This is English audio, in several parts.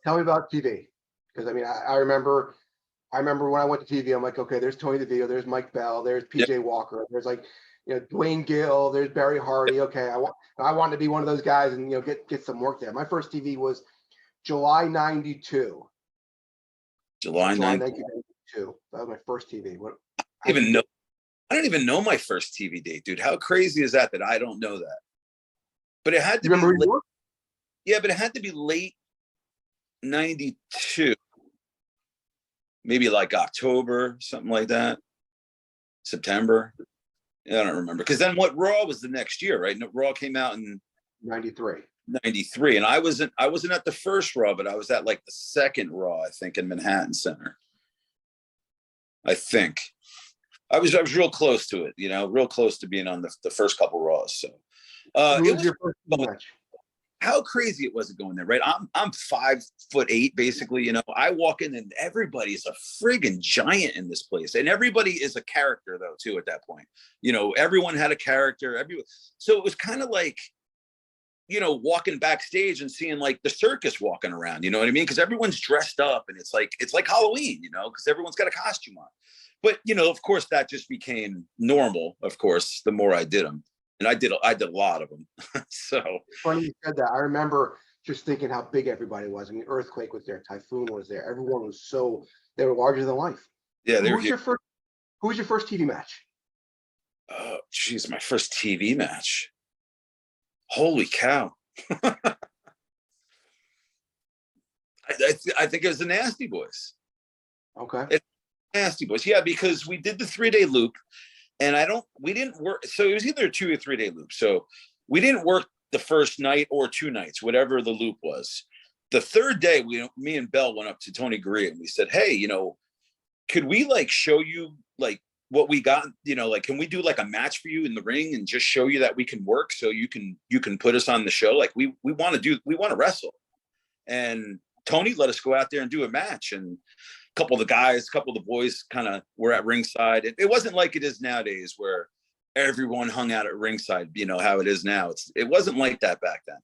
Tell me about TV, because I mean, I remember, when I went to TV, I'm like, okay, there's Tony DeVito, there's Mike Bell, there's Yep. PJ Walker, there's like, Dwayne Gill, there's Barry Hardy. Okay, I want to be one of those guys and get some work there. My first TV was July '92. July July 9th. 1992. That was my first TV. I don't even know my first TV date, dude. How crazy is that I don't know that? But it had to You remember be where yeah, but it had to be late 92. Maybe like October, something like that. September. I don't remember. Because then Raw was the next year, right? Raw came out in 93. 93. And I wasn't at the first Raw, but I was at like the second Raw, I think, in Manhattan Center. I think. I was real close to it, real close to being on the first couple Raws. So Who was your first match? How crazy it was going there, right? I'm 5'8", basically. I walk in and everybody's a friggin' giant in this place, and everybody is a character though too. At that point, everyone had a character. So it was kind of like, walking backstage and seeing like the circus walking around. You know what I mean? Because everyone's dressed up, and it's like Halloween. Because everyone's got a costume on. But of course, that just became normal. Of course, the more I did them. And I did a lot of them. So funny you said that. I remember just thinking how big everybody was. I mean, Earthquake was there, Typhoon was there. Everyone was they were larger than life. Yeah, Who was your first TV match? Oh, geez, my first TV match. Holy cow. I think it was the Nasty Boys. Okay. It's Nasty Boys. Yeah, because we did the 3-day loop. And we didn't work. So it was either a 2 or 3 day loop. So we didn't work the first night or 2 nights, whatever the loop was. The third day, me and Bell went up to Tony Gurria and we said, hey, could we like show you like what we got? Like, can we do like a match for you in the ring and just show you that we can work so you can put us on the show? Like we want to wrestle. And Tony let us go out there and do a match. And a couple of the boys kind of were at ringside. It wasn't like it is nowadays where everyone hung out at ringside, how it is now. It wasn't like that back then.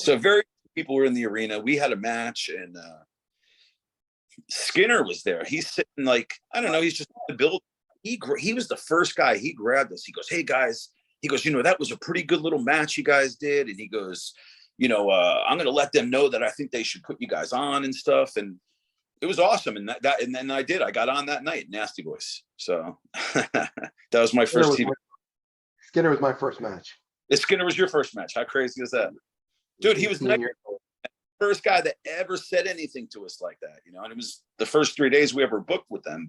So very few people were in the arena. We had a match, and Skinner was there. He's sitting like, I don't know, he's just in the building. He was the first guy. He grabbed us. He goes, hey guys, that was a pretty good little match you guys did. And he goes, I'm going to let them know that I think they should put you guys on and stuff. And it was awesome. And and then I got on that night, Nasty Boys. So that was my first TV. Skinner was my first match. Skinner was your first match. How crazy is that? Dude, he was the first guy that ever said anything to us like that, and it was the first 3 days we ever booked with them.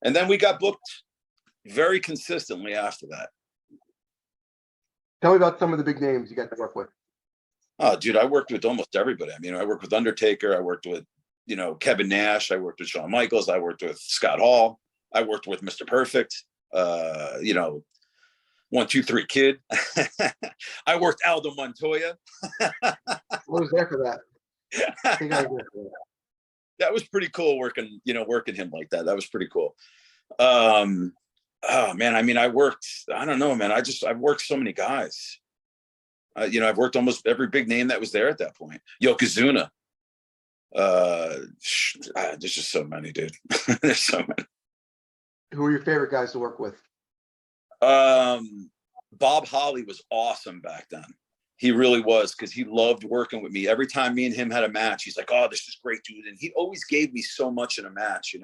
And then we got booked very consistently after that. Tell me about some of the big names you got to work with. Oh, dude, I worked with almost everybody. I mean, I worked with Undertaker. I worked with, Kevin Nash. I worked with Shawn Michaels. I worked with Scott Hall. I worked with Mr. Perfect. 1, 2, 3 Kid. I worked Aldo Montoya. I was there for that. I think I was there for that. That was pretty cool working him like that. That was pretty cool. Oh man, I mean, I don't know, man. I've worked so many guys. I've worked almost every big name that was there at that point. Yokozuna. There's just so many, dude. There's so many. Who are your favorite guys to work with? Bob Holly was awesome back then. He really was, because he loved working with me. Every time me and him had a match, he's like, oh, this is great, dude. And he always gave me so much in a match,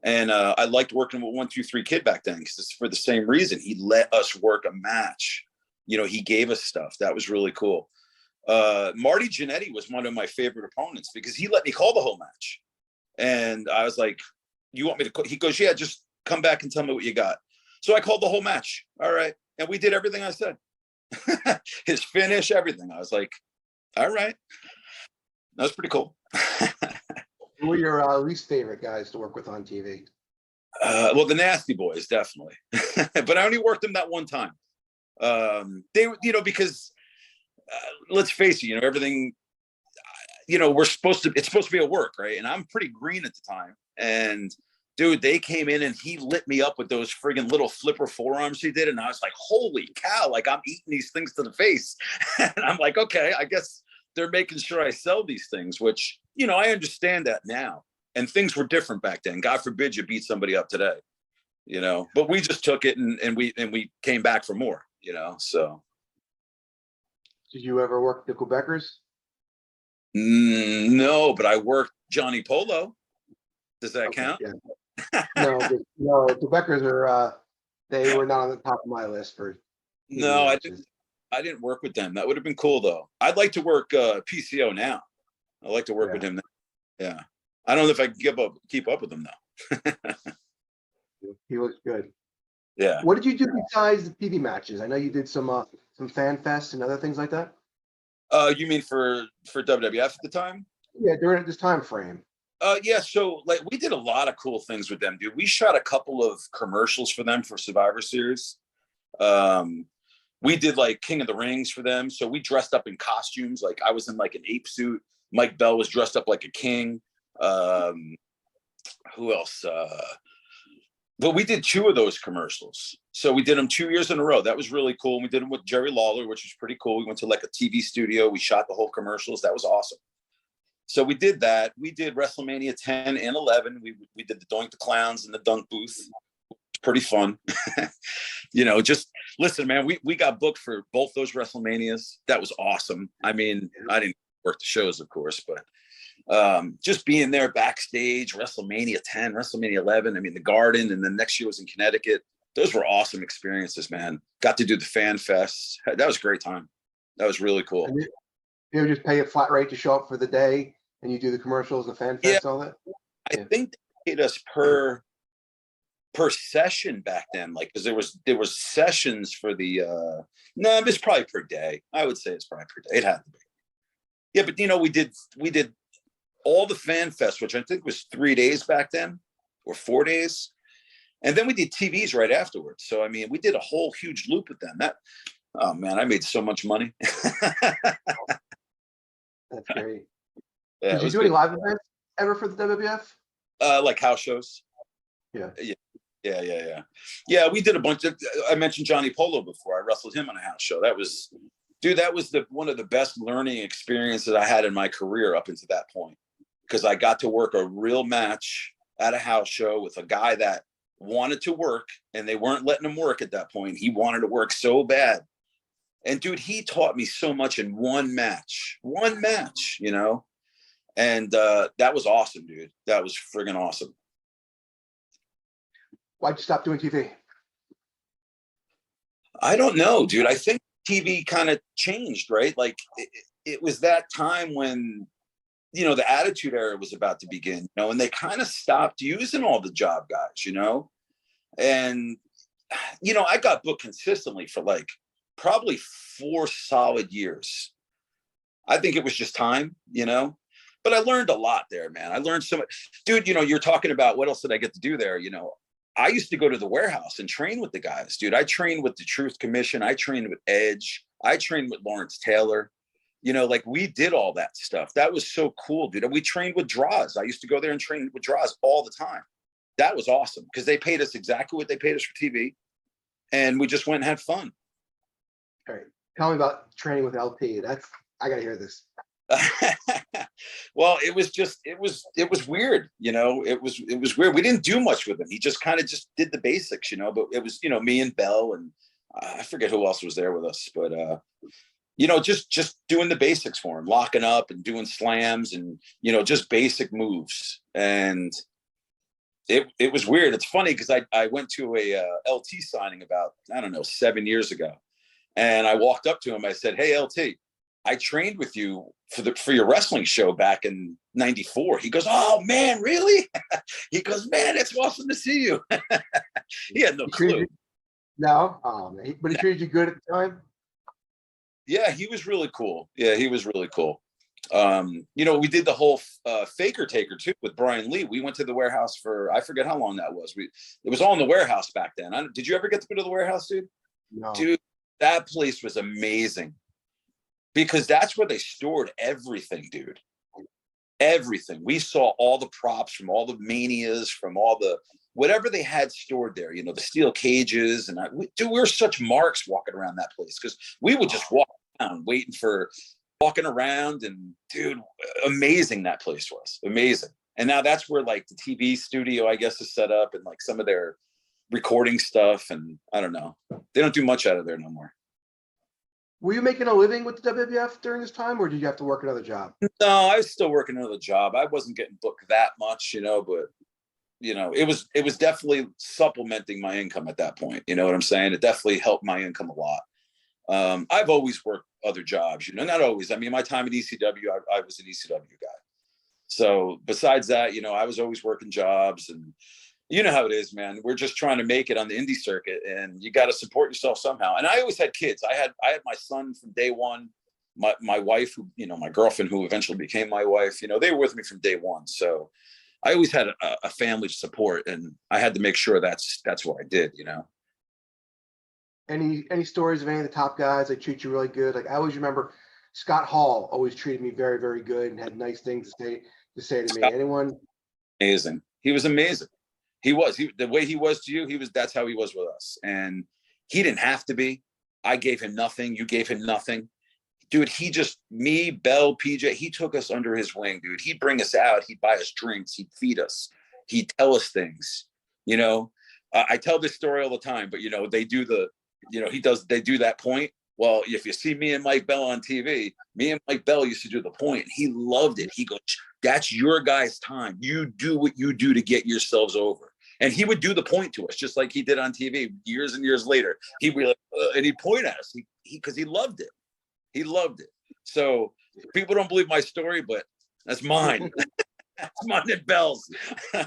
And I liked working with 1, 2, 3 Kid back then, because it's for the same reason. He let us work a match. He gave us stuff. That was really cool. Marty Jannetty was one of my favorite opponents because he let me call the whole match. And I was like, you want me to call? He goes, yeah, just come back and tell me what you got. So I called the whole match. All right. And we did everything I said. His finish, everything. I was like, all right. That was pretty cool. Who were your least favorite guys to work with on TV? Well, the Nasty Boys, definitely. But I only worked them that one time. They, because let's face it, everything, it's supposed to be a work, right? And I'm pretty green at the time. And dude, they came in and he lit me up with those friggin' little flipper forearms he did. And I was like, holy cow, like I'm eating these things to the face. And I'm like, okay, I guess they're making sure I sell these things, which, you know, I understand that now. And things were different back then. God forbid you beat somebody up today, you know, but we just took it and we came back for more, you know, so. Did you ever work the Quebecers? No, but I worked Johnny Polo. Does that count? Yeah. No, the Quebecers are, they were not on the top of my list for. No, I didn't work with them. That would have been cool though. I'd like to work PCO now. I like to work with him now. Yeah. I don't know if I can keep up with him though. He looks good. Yeah. What did you do besides the TV matches? I know you did some fan fests and other things like that. You mean for WWF at the time? Yeah, during this time frame. Yeah, so like we did a lot of cool things with them, dude. We shot a couple of commercials for them for Survivor Series. We did like King of the Rings for them. So we dressed up in costumes. Like I was in like an ape suit. Mike Bell was dressed up like a king. Who else? But we did 2 of those commercials. So we did them 2 years in a row. That was really cool. We did them with Jerry Lawler, which was pretty cool. We went to like a TV studio. We shot the whole commercials. That was awesome. So we did that. We did WrestleMania 10 and 11. We did the Doink the Clowns in the Dunk booth. Pretty fun. You know, just listen, man, we got booked for both those WrestleManias. That was awesome. I mean, I didn't work the shows, of course, but just being there backstage, WrestleMania 10, WrestleMania 11, I mean, the Garden, and then next year was in Connecticut. Those were awesome experiences, man. Got to do the fan fests. That was a great time. That was really cool. You would just pay a flat rate to show up for the day and you do the commercials, the fan fest, all that? I think they paid us per session back then, like, because there was sessions for the no, it's probably per day. I would say it's probably per day. It had to be. Yeah, but you know, we did all the fan fest, which I think was 3 days back then, or 4 days. And then we did TVs right afterwards. So I mean, we did a whole huge loop with them. Oh man, I made so much money. That's great. Yeah, did you do any live events ever for the WWF? Like house shows. Yeah. Yeah, we did a bunch of, I mentioned Johnny Polo before. I wrestled him on a house show. That was one of the best learning experiences I had in my career up until that point, because I got to work a real match at a house show with a guy that wanted to work, and they weren't letting him work at that point. He wanted to work so bad. And dude, he taught me so much in one match, you know? And that was awesome, dude. That was friggin' awesome. Why'd you stop doing TV? I don't know, dude. I think TV kind of changed, right? Like it was that time when, you know, the Attitude Era was about to begin, you know, and they kind of stopped using all the job guys, you know? And, you know, I got booked consistently for like probably 4 solid years. I think it was just time, you know? But I learned a lot there, man. I learned so much. Dude, you know, you're talking about what else did I get to do there, you know? I used to go to the warehouse and train with the guys, dude. I trained with the Truth Commission. I trained with Edge. I trained with Lawrence Taylor. You know, like we did all that stuff. That was so cool, dude. And we trained with Draws. I used to go there and train with Draws all the time. That was awesome because they paid us exactly what they paid us for TV. And we just went and had fun. All right. Tell me about training with LP. I got to hear this. Well, it was weird, you know. It was weird. We didn't do much with him. He just kind of just did the basics, you know. But it was, you know, me and Bell, and I forget who else was there with us, but you know, just doing the basics for him, locking up and doing slams, and you know, just basic moves. And it was weird. It's funny because I went to a LT signing about, I don't know, 7 years ago, and I walked up to him. I said, "Hey, LT, I trained with you for your wrestling show back in '94. He goes, "Oh man, really?" He goes, "Man, it's awesome to see you." He had no clue. No, but he treated you good at the time. Yeah, he was really cool. Yeah, he was really cool. You know, we did the whole Faker Taker too with Brian Lee. We went to the warehouse for, I forget how long that was. It was all in the warehouse back then. Did you ever get to go to the warehouse, dude? No. Dude, that place was amazing. Because that's where they stored everything, dude. Everything. We saw all the props from all the manias, from all the whatever they had stored there. You know, the steel cages, and we were such marks walking around that place because we would just walk around waiting for walking around, and dude, amazing that place was. Amazing. And now that's where like the TV studio, I guess, is set up, and like some of their recording stuff. And I don't know, they don't do much out of there no more. Were you making a living with the WWF during this time, or did you have to work another job? No, I was still working another job. I wasn't getting booked that much, but it was definitely supplementing my income at that point. You know what I'm saying? It definitely helped my income a lot. I've always worked other jobs, not always. I mean, my time at ECW, I was an ECW guy. So besides that, I was always working jobs, and you know how it is, man. We're just trying to make it on the indie circuit, and you got to support yourself somehow. And I always had kids. I had my son from day one. My wife, who, my girlfriend, who eventually became my wife, they were with me from day one. So I always had a family to support, and I had to make sure that's what I did, Any stories of any of the top guys that treat you really good? Like, I always remember Scott Hall always treated me very, very good and had nice things to say to me. Anyone? Amazing. He was amazing. The way he was to you, that's how he was with us. And he didn't have to be. I gave him nothing. You gave him nothing. Dude, me, Bell, PJ, he took us under his wing, dude. He'd bring us out. He'd buy us drinks. He'd feed us. He'd tell us things, I tell this story all the time, but they do they do that point. Well, if you see me and Mike Bell on TV, me and Mike Bell used to do the point. He loved it. He goes, that's your guys' time. You do what you do to get yourselves over. And he would do the point to us, just like he did on TV years and years later. He'd be like, and he'd point at us because he loved it. He loved it. So people don't believe my story, but that's mine. That's mine and Bell's. Yeah.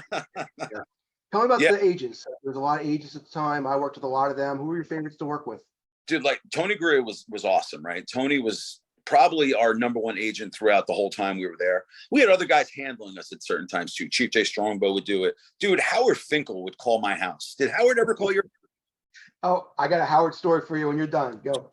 Tell me about the agents. There's a lot of agents at the time. I worked with a lot of them. Who were your favorites to work with? Dude, like Tony Gurria was awesome, right? Tony was probably our number one agent throughout the whole time we were there. We had other guys handling us at certain times too. Chief J Strongbow would do it. Dude, Howard Finkel would call my house. Did Howard ever call your? Oh, I got a Howard story for you when you're done. Go.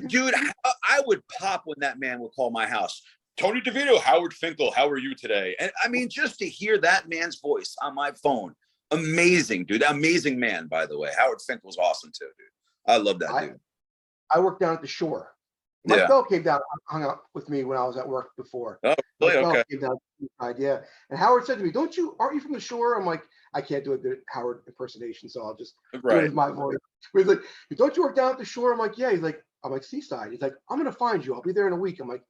Dude, I would pop when that man would call my house. Tony DeVito, Howard Finkel, how are you today? And I mean, just to hear that man's voice on my phone, amazing, dude. Amazing man, by the way. Howard Finkel's awesome too, dude. I love that dude. I worked down at the Shore. Mike Bell came down, hung out with me when I was at work before. Oh, really? Okay. Came down, yeah. And Howard said to me, aren't you from the Shore? I'm like, I can't do a good Howard impersonation, so I'll just do it with my voice. He's like, don't you work down at the Shore? I'm like, yeah. I'm like, Seaside. He's like, I'm going to find you. I'll be there in a week. I'm like,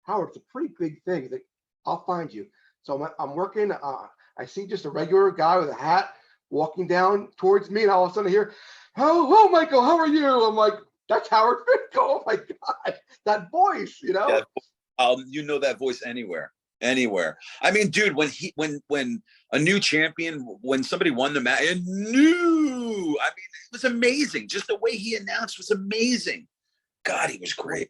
Howard, it's a pretty big thing. He's like, I'll find you. So I'm working. I see just a regular guy with a hat walking down towards me, and all of a sudden I hear, oh, Michael, how are you? I'm like, that's Howard Finkel. Oh my God, that voice, Yeah, that voice anywhere. I mean, dude, when a new champion, when somebody won the match, it was amazing. Just the way he announced was amazing. God, he was great.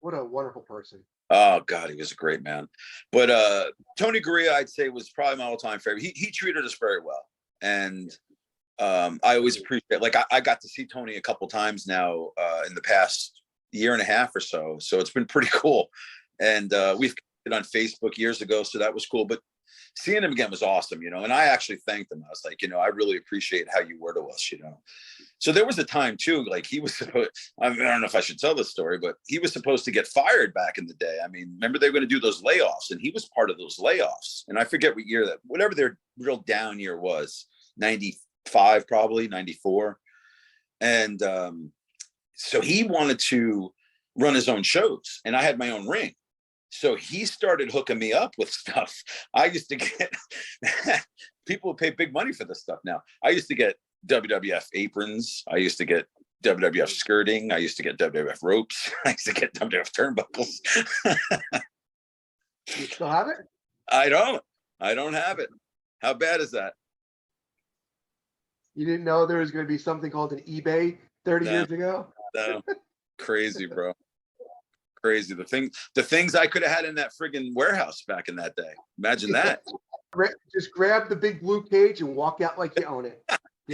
What a wonderful person. Oh God, he was a great man. But Tony Gurria, I'd say, was probably my all-time favorite. He treated us very well, and I always appreciate. Like I got to see Tony a couple times now in the past year and a half or so. So it's been pretty cool, and we've connected on Facebook years ago, so that was cool. But seeing him again was awesome, and I actually thanked him. I was like, I really appreciate how you were to us, So there was a time too, like he was supposed, I don't know if I should tell this story, but he was supposed to get fired back in the day. I mean, remember they were going to do those layoffs, and he was part of those layoffs. And I forget what year whatever their real down year was, 95, probably 94. And so he wanted to run his own shows, and I had my own ring. So he started hooking me up with stuff. I used to get, people pay big money for this stuff now. I used to get WWF aprons. I used to get WWF skirting. I used to get WWF ropes. I used to get WWF turnbuckles. You still have it? I don't have it. How bad is that? You didn't know there was going to be something called an eBay 30 years ago? No. Crazy, bro. Crazy. The things I could have had in that friggin' warehouse back in that day. Imagine that. Just grab the big blue cage and walk out like you own it.